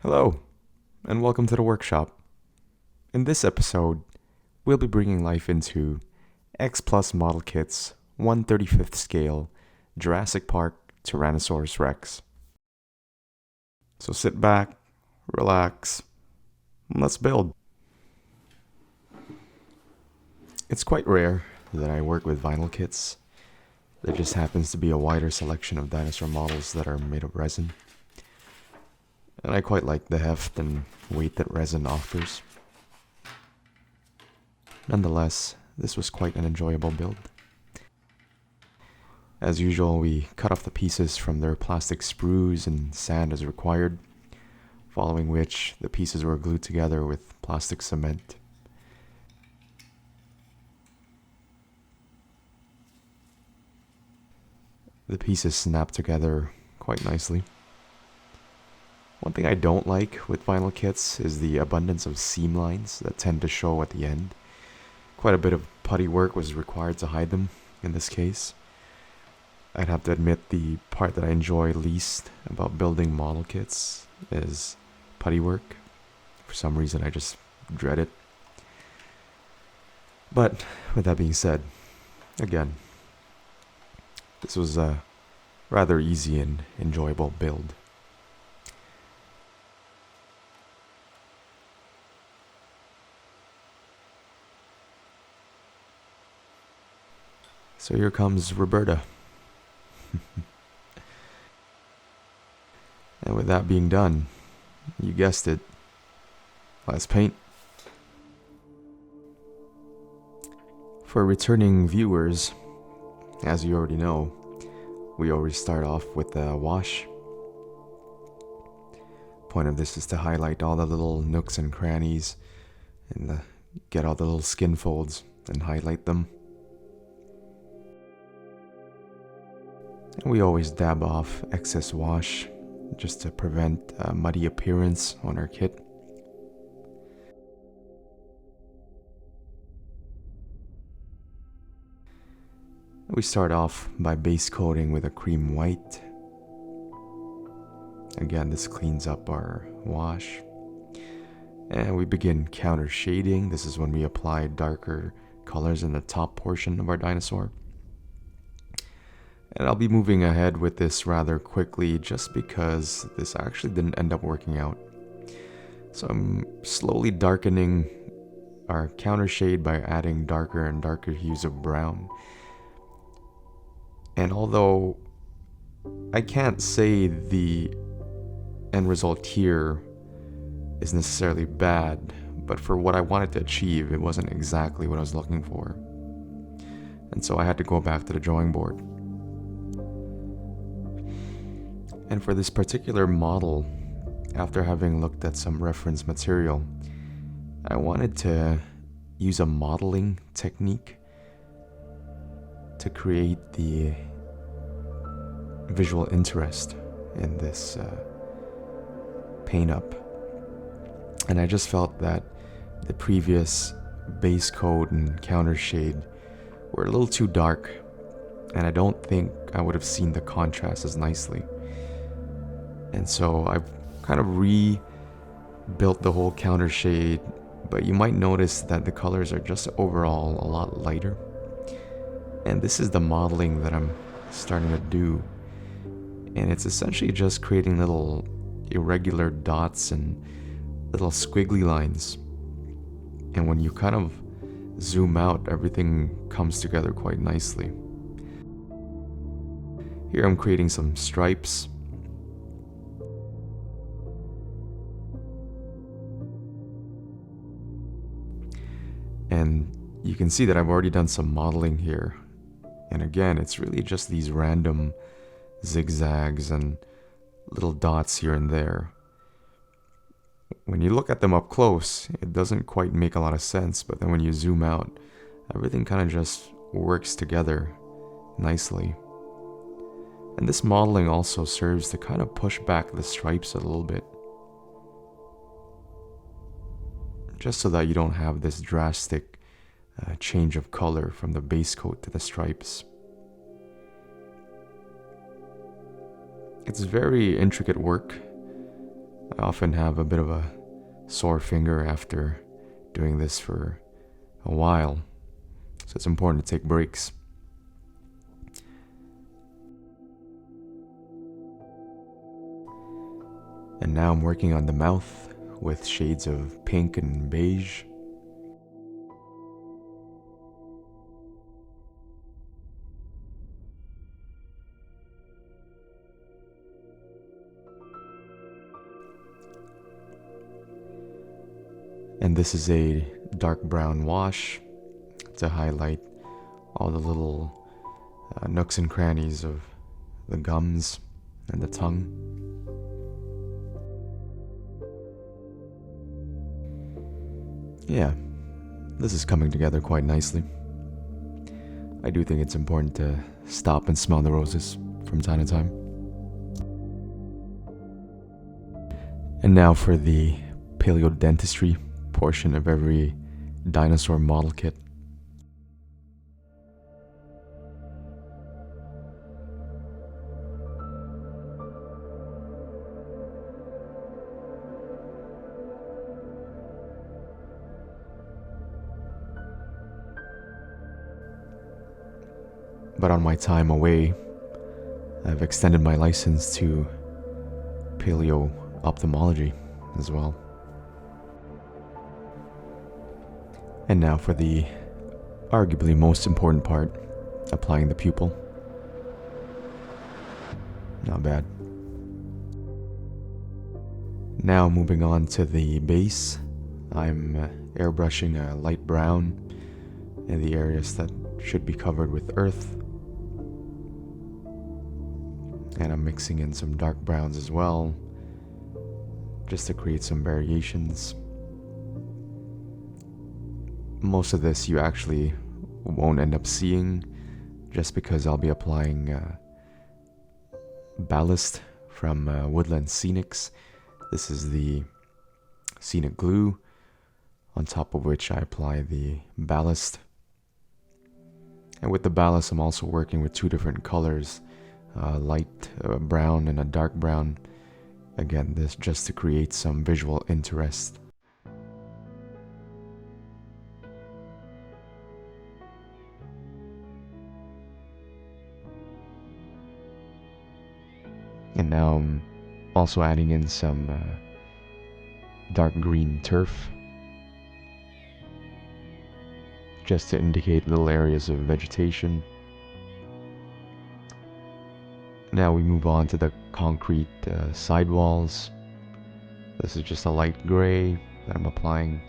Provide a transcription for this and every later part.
Hello, and welcome to the workshop. In this episode, we'll be bringing life into X Plus model kits 1/35th scale Jurassic Park Tyrannosaurus Rex. So sit back, relax, and let's build. It's quite rare that I work with vinyl kits. There just happens to be a wider selection of dinosaur models that are made of resin. And I quite like the heft and weight that resin offers. Nonetheless, this was quite an enjoyable build. As usual, we cut off the pieces from their plastic sprues and sand as required, following which the pieces were glued together with plastic cement. The pieces snapped together quite nicely. One thing I don't like with vinyl kits is the abundance of seam lines that tend to show at the end. Quite a bit of putty work was required to hide them in this case. I'd have to admit the part that I enjoy least about building model kits is putty work. For some reason I just dread it. But with that being said, again, this was a rather easy and enjoyable build. So here comes Roberta. And with that being done, you guessed it, let's paint. For returning viewers, as you already know, we always start off with a wash. Point of this is to highlight all the little nooks and crannies and get all the little skin folds and highlight them. And we always dab off excess wash just to prevent a muddy appearance on our kit. We start off by base coating with a cream white. Again, this cleans up our wash. And we begin counter shading. This is when we apply darker colors in the top portion of our dinosaur. And I'll be moving ahead with this rather quickly just because this actually didn't end up working out. So I'm slowly darkening our counter shade by adding darker and darker hues of brown. And although I can't say the end result here is necessarily bad, but for what I wanted to achieve, it wasn't exactly what I was looking for. And so I had to go back to the drawing board. And for this particular model, after having looked at some reference material, I wanted to use a mottling technique to create the visual interest in this paint up. And I just felt that the previous base coat and counter shade were a little too dark, and I don't think I would have seen the contrast as nicely. And so I've kind of rebuilt the whole counter shade, but you might notice that the colors are just overall a lot lighter. And this is the modeling that I'm starting to do. And it's essentially just creating little irregular dots and little squiggly lines. And when you kind of zoom out, everything comes together quite nicely. Here I'm creating some stripes. And you can see that I've already done some modeling here. And again, it's really just these random zigzags and little dots here and there. When you look at them up close, it doesn't quite make a lot of sense, but then when you zoom out, everything kind of just works together nicely. And this modeling also serves to kind of push back the stripes a little bit, just so that you don't have this drastic change of color from the base coat to the stripes. It's very intricate work, I often have a bit of a sore finger after doing this for a while, so it's important to take breaks. And now I'm working on the mouth with shades of pink and beige. And this is a dark brown wash to highlight all the little nooks and crannies of the gums and the tongue. Yeah, this is coming together quite nicely. I do think it's important to stop and smell the roses from time to time. And now for the Paleodentistry portion of every dinosaur model kit. But on my time away, I've extended my license to Paleo-ophthalmology as well. And now for the arguably most important part, applying the pupil. Not bad. Now moving on to the base, I'm airbrushing a light brown in the areas that should be covered with earth. And I'm mixing in some dark browns as well, just to create some variations. Most of this you actually won't end up seeing, just because I'll be applying ballast from Woodland Scenics. This is the scenic glue, on top of which I apply the ballast. And with the ballast, I'm also working with two different colors, light brown and a dark brown. Again, this just to create some visual interest. And now I'm also adding in some dark green turf, just to indicate little areas of vegetation. Now we move on to the concrete sidewalls. This is just a light gray that I'm applying.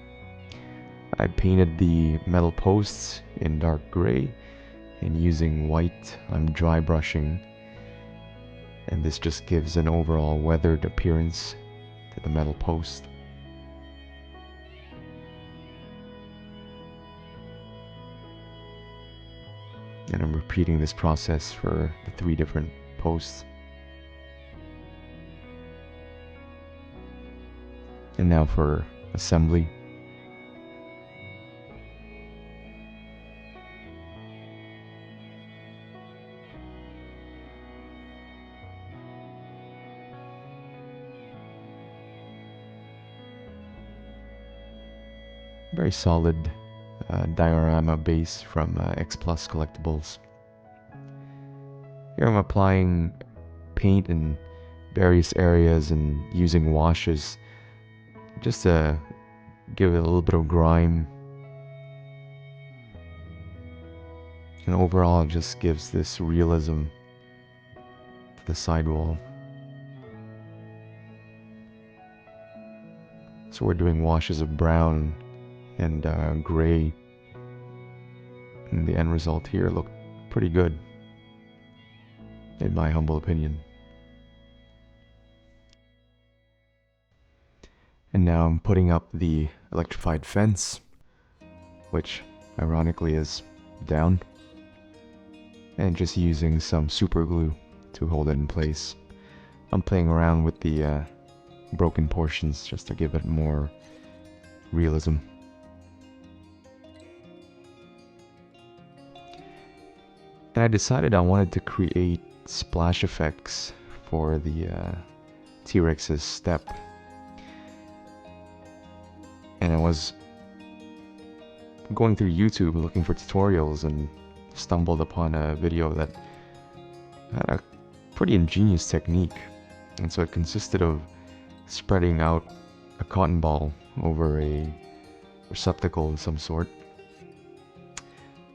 I painted the metal posts in dark gray, and using white I'm dry brushing, and this just gives an overall weathered appearance to the metal post. And I'm repeating this process for the 3 different posts. And now for assembly. Very solid diorama base from X Plus Collectibles. Here I'm applying paint in various areas and using washes just to give it a little bit of grime. And overall it just gives this realism to the sidewall. So we're doing washes of brown and gray, and the end result here looked pretty good, in my humble opinion. And now I'm putting up the electrified fence, which ironically is down, and just using some super glue to hold it in place. I'm playing around with the broken portions just to give it more realism. And I decided I wanted to create splash effects for the T-Rex's step And I was going through YouTube looking for tutorials and stumbled upon a video that had a pretty ingenious technique. And so it consisted of spreading out a cotton ball over a receptacle of some sort,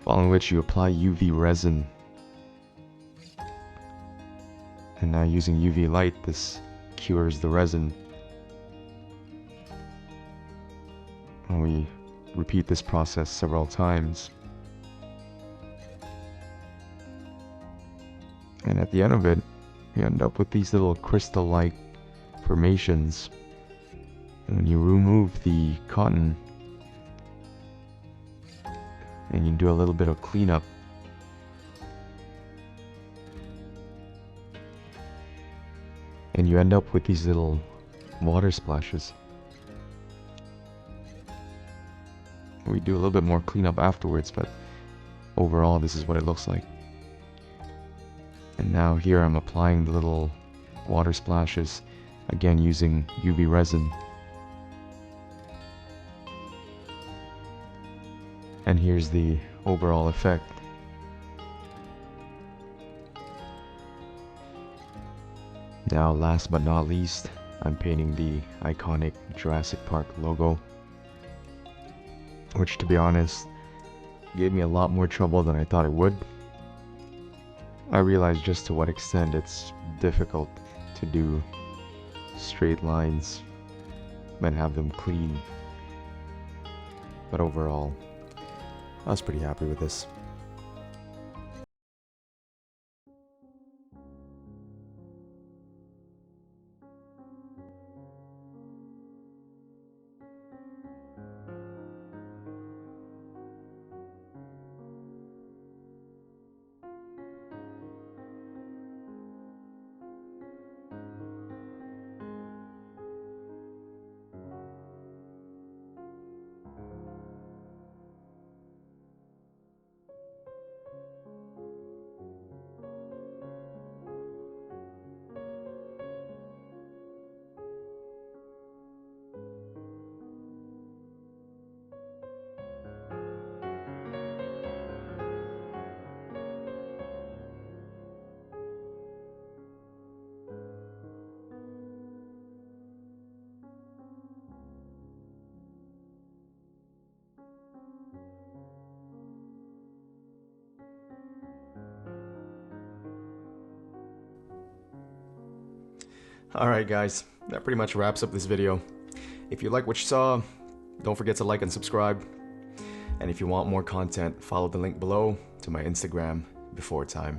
following which you apply UV resin. And now using UV light, this cures the resin. And we repeat this process several times. And at the end of it, you end up with these little crystal-like formations. And when you remove the cotton and you do a little bit of cleanup, and you end up with these little water splashes. We do a little bit more cleanup afterwards, but overall this is what it looks like. And now here I'm applying the little water splashes, again using UV resin. And here's the overall effect. Now, last but not least, I'm painting the iconic Jurassic Park logo, which, to be honest, gave me a lot more trouble than I thought it would. I realized just to what extent it's difficult to do straight lines and have them clean. But overall, I was pretty happy with this. Alright guys, that pretty much wraps up this video. If you like what you saw, don't forget to like and subscribe. And if you want more content, follow the link below to my Instagram before time.